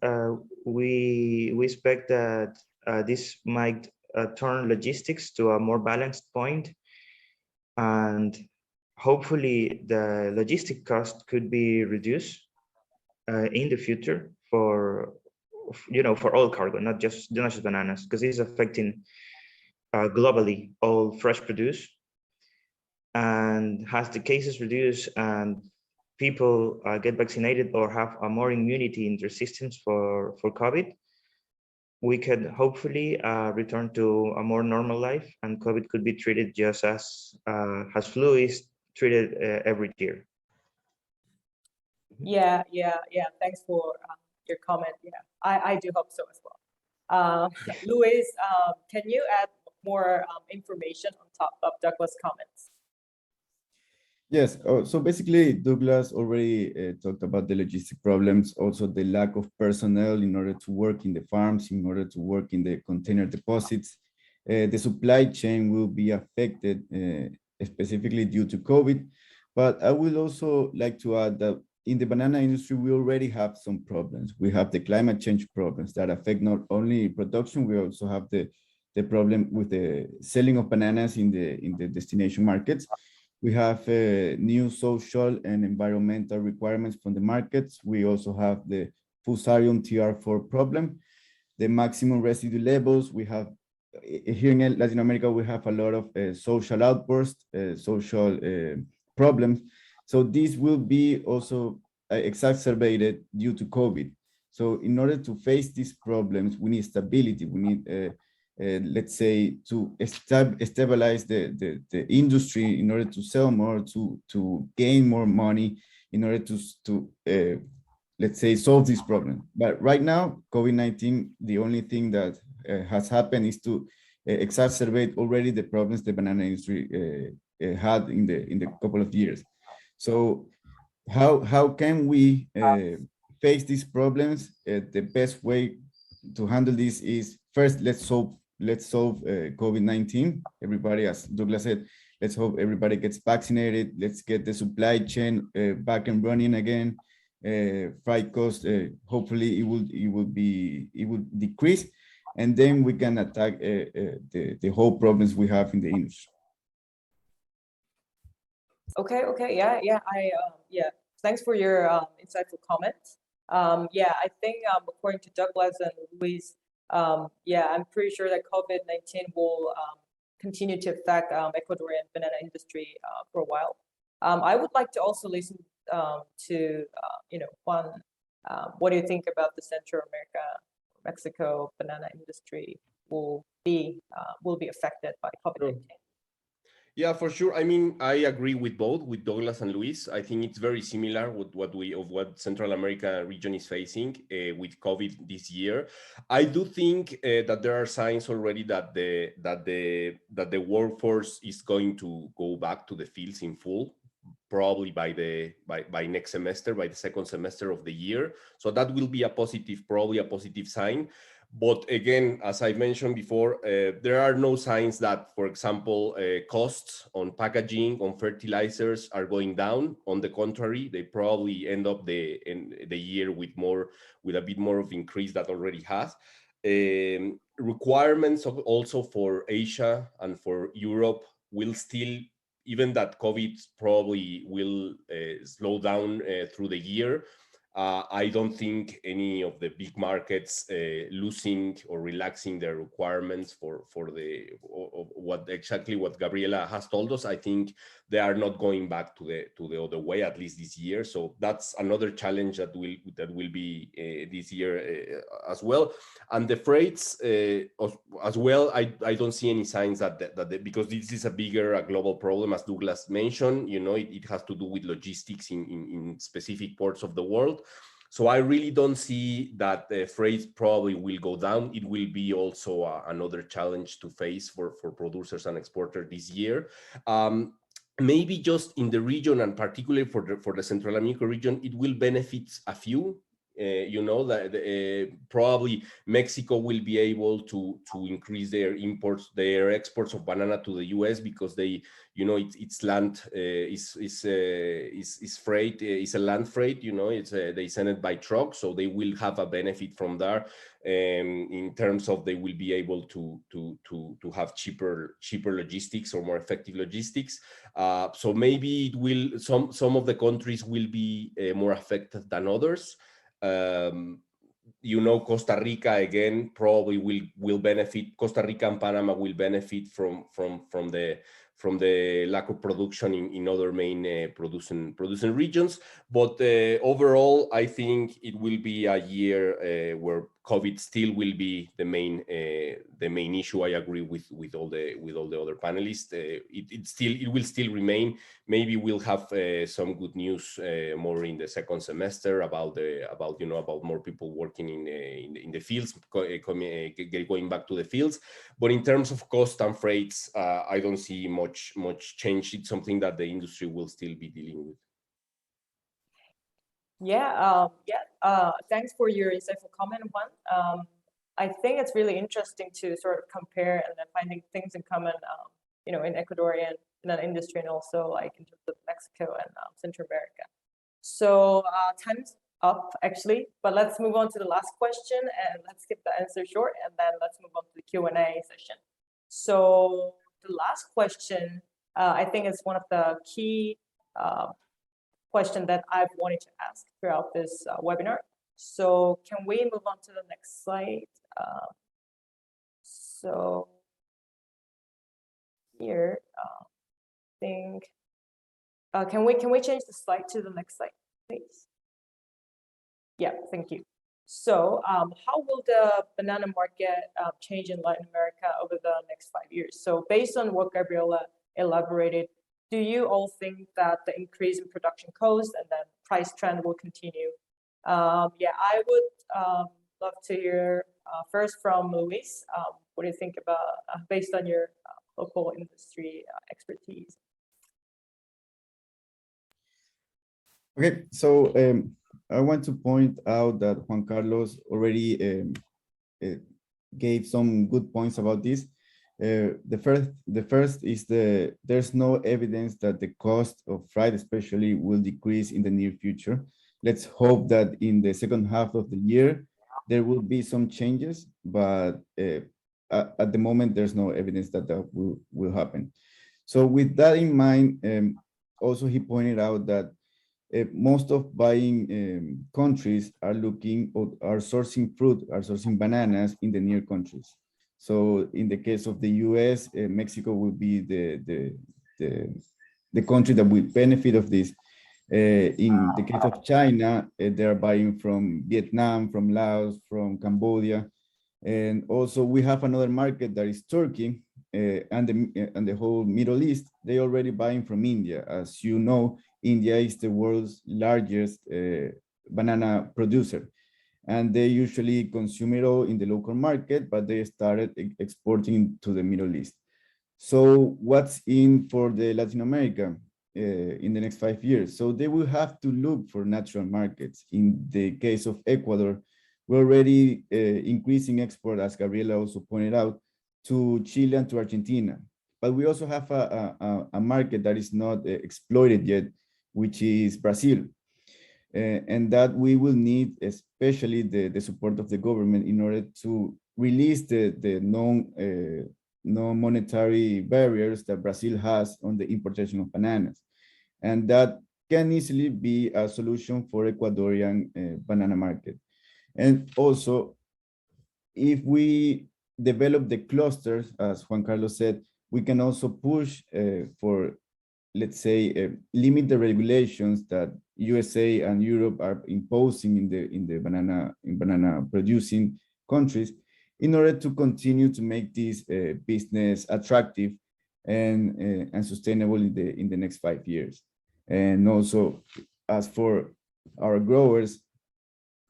we expect that this might turn logistics to a more balanced point, and hopefully the logistic cost could be reduced in the future for for all cargo, not just bananas, because it's affecting globally all fresh produce. And as the cases reduce and people get vaccinated or have a more immunity in their systems for COVID, we can hopefully return to a more normal life, and COVID could be treated just as flu is treated every year. Yeah. Thanks for your comment. Yeah, I do hope so as well. Luis, can you add more information on top of Douglas' comments? Yes, so basically Douglas already talked about the logistic problems, also the lack of personnel in order to work in the farms, in order to work in the container deposits. The supply chain will be affected specifically due to COVID, but I would also like to add that in the banana industry, we already have some problems. We have the climate change problems that affect not only production, we also have the problem with the selling of bananas in the destination markets. We have new social and environmental requirements from the markets. We also have the Fusarium TR4 problem, the maximum residue levels. We have, here in Latin America, we have a lot of social outbursts, social problems. So this will be also exacerbated due to COVID. So in order to face these problems, we need stability. We need let's say, to stabilize the industry in order to sell more, to gain more money, in order to let's say, solve this problem. But right now, COVID-19, the only thing that has happened is to exacerbate already the problems the banana industry had in the couple of years. So how can we face these problems? The best way to handle this is, first, let's solve COVID-19. Everybody, as Douglas said, let's hope everybody gets vaccinated. Let's get the supply chain back and running again. Freight cost, hopefully it will decrease, and then we can attack the whole problems we have in the industry. Okay, yeah. Thanks for your insightful comments. I think according to Douglas and Luis, I'm pretty sure that COVID-19 will continue to affect Ecuadorian banana industry for a while. I would like to also listen to Juan. What do you think about the Central America, Mexico banana industry will be affected by COVID-19? Yeah, for sure. I mean, I agree with both, with Douglas and Luis. I think it's very similar with what Central America region is facing with COVID this year. I do think that there are signs already that the workforce is going to go back to the fields in full, probably by next semester, by the second semester of the year. So that will be probably a positive sign. But again, as I mentioned before, there are no signs that, for example, costs on packaging, on fertilizers are going down. On the contrary, they probably end up the year with a bit more of increase that already has. requirements also for Asia and for Europe will still, even that COVID probably will slow down through the year. I don't think any of the big markets losing or relaxing their requirements for what Gabriela has told us. I think they are not going back to the other way, at least this year. So that's another challenge that will be this year as well. And the freights as well. I don't see any signs because this is a global problem, as Douglas mentioned. It has to do with logistics in specific ports of the world. So I really don't see that the freight probably will go down. It will be also another challenge to face for producers and exporters this year. Maybe just in the region, and particularly for the Central America region, it will benefit a few. Probably Mexico will be able to increase their exports of banana to the U.S. because it's land is freight, is a land freight. They send it by truck, so they will have a benefit from there. In terms of they will be able to have cheaper logistics or more effective logistics. So maybe it will some of the countries will be more affected than others. Costa Rica again probably will benefit. Costa Rica and Panama will benefit from the lack of production in other main producing regions. But overall, I think it will be a year where COVID still will be the main issue. I agree with all the other panelists. It will still remain. Maybe we'll have some good news more in the second semester about more people working in the fields, going back to the fields. But in terms of cost and freights, I don't see much change. It's something that the industry will still be dealing with. Thanks for your insightful comment, Juan. I think it's really interesting to sort of compare and then finding things in common, in Ecuadorian industry and also like in terms of Mexico and Central America. So time's up actually, but let's move on to the last question and let's keep the answer short and then let's move on to the Q&A session. So the last question, I think is one of the key question that I've wanted to ask throughout this webinar. So can we move on to the next slide? So here, can we change the slide to the next slide, please? Yeah, thank you. So how will the banana market change in Latin America over the next 5 years? So based on what Gabriela elaborated, do you all think that the increase in production costs and then price trend will continue? I would love to hear first from Luis. What do you think about, based on your local industry expertise? Okay, so I want to point out that Juan Carlos already gave some good points about this. The first is there's no evidence that the cost of freight especially will decrease in the near future. Let's hope that in the second half of the year, there will be some changes, but at the moment, there's no evidence that will happen. So with that in mind, also he pointed out that most of buying countries are sourcing fruit, are sourcing bananas in the near countries. So in the case of the US, Mexico will be the country that will benefit of this. In the case of China, they are buying from Vietnam, from Laos, from Cambodia. And also we have another market that is Turkey and the whole Middle East. They already buying from India. As you know, India is the world's largest banana producer. And they usually consume it all in the local market, but they started exporting to the Middle East. So what's in for the Latin America in the next 5 years? So they will have to look for natural markets. In the case of Ecuador, we're already increasing export, as Gabriela also pointed out, to Chile and to Argentina. But we also have a market that is not exploited yet, which is Brazil. And that we will need especially the support of the government in order to release the non-monetary barriers that Brazil has on the importation of bananas. And that can easily be a solution for Ecuadorian banana market. And also, if we develop the clusters, as Juan Carlos said, we can also push for, let's say, limit the regulations that USA and Europe are imposing in the banana producing countries, in order to continue to make this business attractive and sustainable in the next 5 years. And also, as for our growers,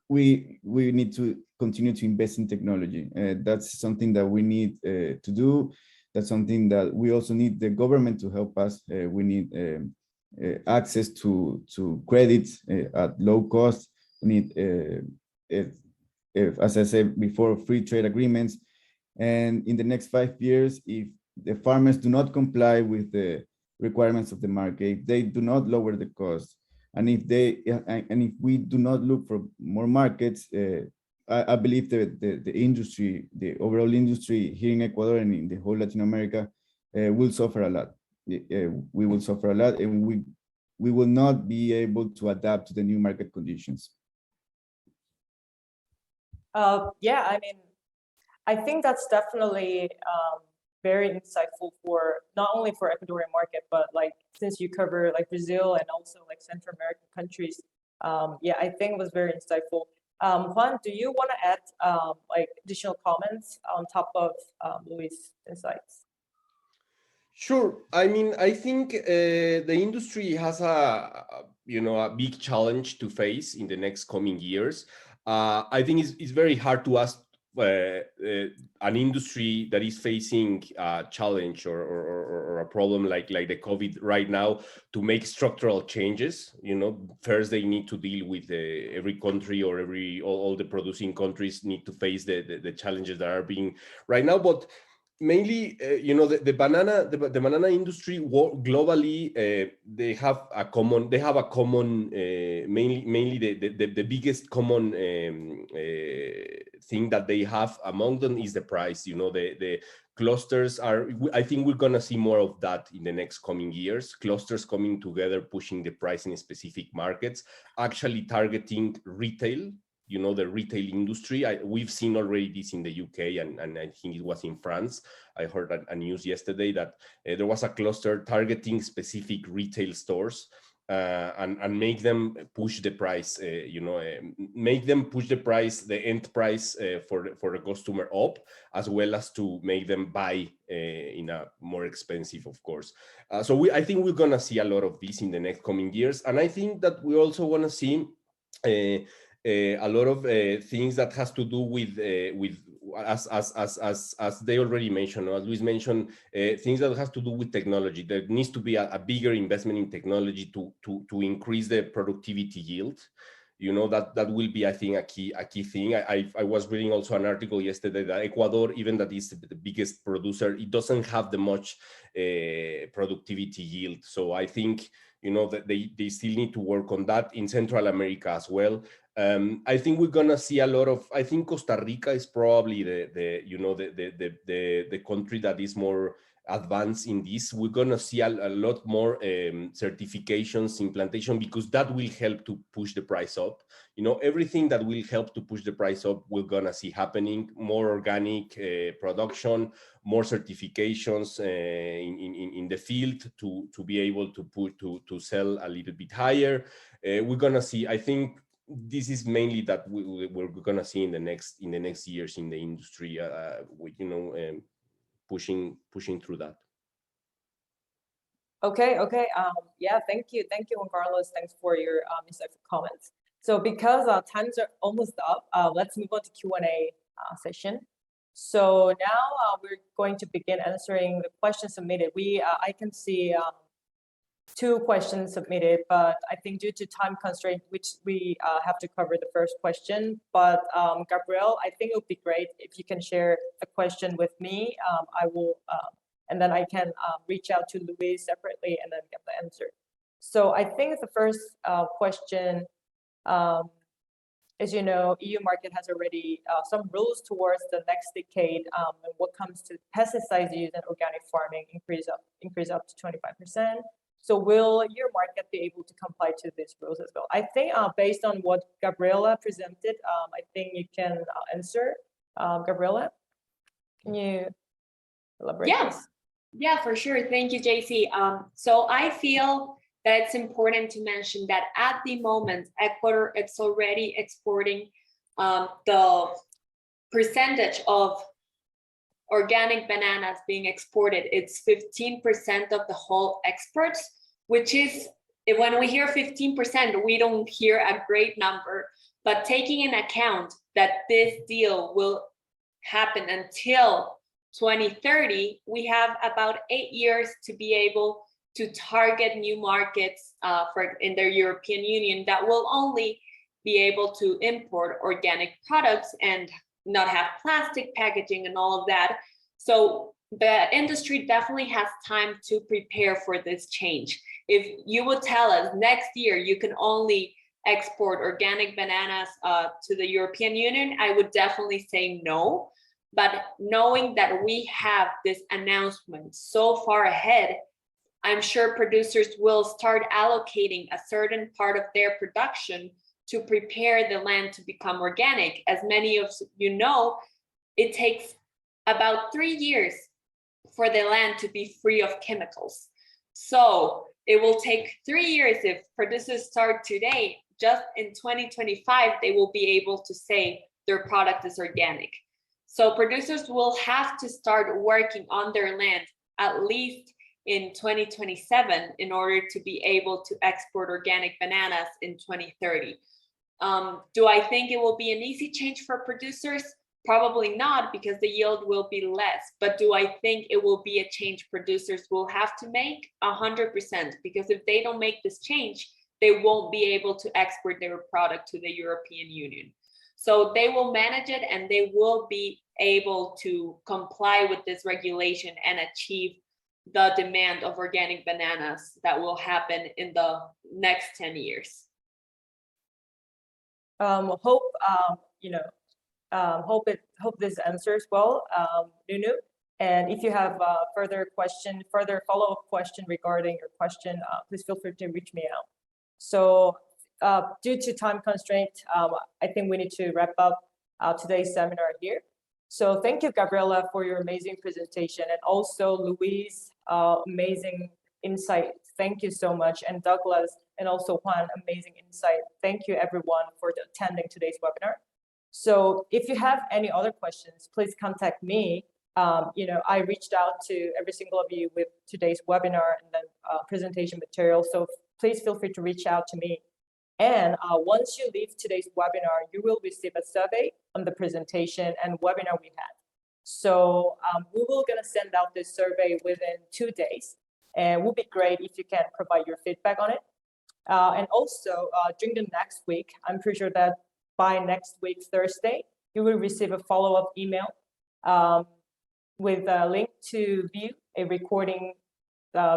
we need to continue to invest in technology. That's something that we need to do. That's something that we also need the government to help us. We need access to credits at low cost. We need, as I said before, free trade agreements. And in the next 5 years, if the farmers do not comply with the requirements of the market, if they do not lower the cost, and if we do not look for more markets, I believe the industry, the overall industry here in Ecuador and in the whole Latin America will suffer a lot. We will suffer a lot, and we will not be able to adapt to the new market conditions. Yeah, I mean, I think that's definitely very insightful for not only for Ecuadorian market, but like since you cover like Brazil and also like Central American countries, yeah, I think it was very insightful. Juan, do you want to add like additional comments on top of Luis' insights? Sure. I mean, I think the industry has a big challenge to face in the next coming years. I think it's very hard to ask an industry that is facing a challenge or a problem like the COVID right now to make structural changes. First they need to deal with every country or all the producing countries need to face the challenges that are being right now. But mainly, the banana industry globally, they have a common mainly the biggest common thing that they have among them is the price. The clusters are, I think we're gonna see more of that in the next coming years. Clusters coming together, pushing the price in specific markets, actually targeting retail. The retail industry. We've seen already this in the UK and I think it was in France. I heard a news yesterday that there was a cluster targeting specific retail stores and make them push the price, make them push the price, the end price for the customer up, as well as to make them buy in a more expensive, of course. So I think we're gonna see a lot of this in the next coming years. And I think that we also wanna see a lot of things that has to do with as they already mentioned, or as Luis mentioned, things that has to do with technology. There needs to be a bigger investment in technology to increase the productivity yield. That will be, I think, a key thing. I was reading also an article yesterday that Ecuador, even that is the biggest producer, it doesn't have the much productivity yield. So I think that they still need to work on that in Central America as well. I think we're gonna see a lot of. I think Costa Rica is probably the country that is more advanced in this. We're gonna see a lot more certifications, implantation, because that will help to push the price up. Everything that will help to push the price up, we're gonna see happening. More organic production, more certifications in the field to be able to sell a little bit higher. We're gonna see. I think this is mainly that we're gonna see in the next years in the industry. Pushing through that. Okay. Yeah, thank you, Juan Carlos. Thanks for your insightful comments. So because times are almost up, let's move on to Q&A session. So now we're going to begin answering the questions submitted. I can see 2 questions submitted, but I think due to time constraint, which we have to cover the first question. But Gabrielle, I think it would be great if you can share a question with me. I will, and then I can reach out to Luis separately and then get the answer. So I think the first question as you know, EU market has already some rules towards the next decade, and what comes to pesticides used in organic farming increase up to 25%. So will your market be able to comply to these rules as well? I think based on what Gabriela presented, I think you can answer. Gabriela, can you elaborate? Yeah, for sure. Thank you, JC. So I feel that it's important to mention that at the moment, Ecuador, it's already exporting the percentage of organic bananas being exported. It's 15% of the whole exports, which is, when we hear 15%, we don't hear a great number, but taking in account that this deal will happen until 2030, we have about 8 years to be able to target new markets in the European Union that will only be able to import organic products and not have plastic packaging and all of that. So the industry definitely has time to prepare for this change. If you would tell us next year you can only export organic bananas to the European Union, I would definitely say no. But knowing that we have this announcement so far ahead, I'm sure producers will start allocating a certain part of their production to prepare the land to become organic. As many of you know, it takes about 3 years for the land to be free of chemicals. So it will take 3 years. If producers start today, just in 2025, they will be able to say their product is organic. So producers will have to start working on their land at least in 2027 in order to be able to export organic bananas in 2030. Do I think it will be an easy change for producers? Probably not, because the yield will be less. But do I think it will be a change producers will have to make? 100%, because if they don't make this change, they won't be able to export their product to the European Union. So they will manage it, and they will be able to comply with this regulation and achieve the demand of organic bananas that will happen in the next 10 years. Hope this answers well, Nunu. And if you have further follow-up question regarding your question, please feel free to reach me out. So due to time constraint, I think we need to wrap up today's seminar here. So thank you, Gabriela, for your amazing presentation, and also Luis, amazing insight. Thank you so much. And Douglas, and also Juan, amazing insight. Thank you everyone for attending today's webinar. So if you have any other questions, please contact me. I reached out to every single of you with today's webinar and then presentation material. So please feel free to reach out to me. And once you leave today's webinar, you will receive a survey on the presentation and webinar we had. So we will gonna send out this survey within 2 days, and it would be great if you can provide your feedback on it. And also during the next week, I'm pretty sure that by next week, Thursday, you will receive a follow-up email with a link to view a recording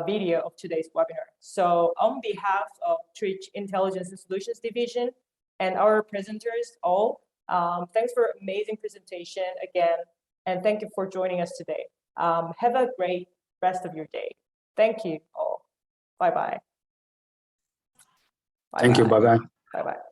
video of today's webinar. So on behalf of Tridge Intelligence and Solutions Division and our presenters all, thanks for amazing presentation again, and thank you for joining us today. Have a great rest of your day. Thank you all. Bye-bye. Thank you. Bye-bye. Bye-bye.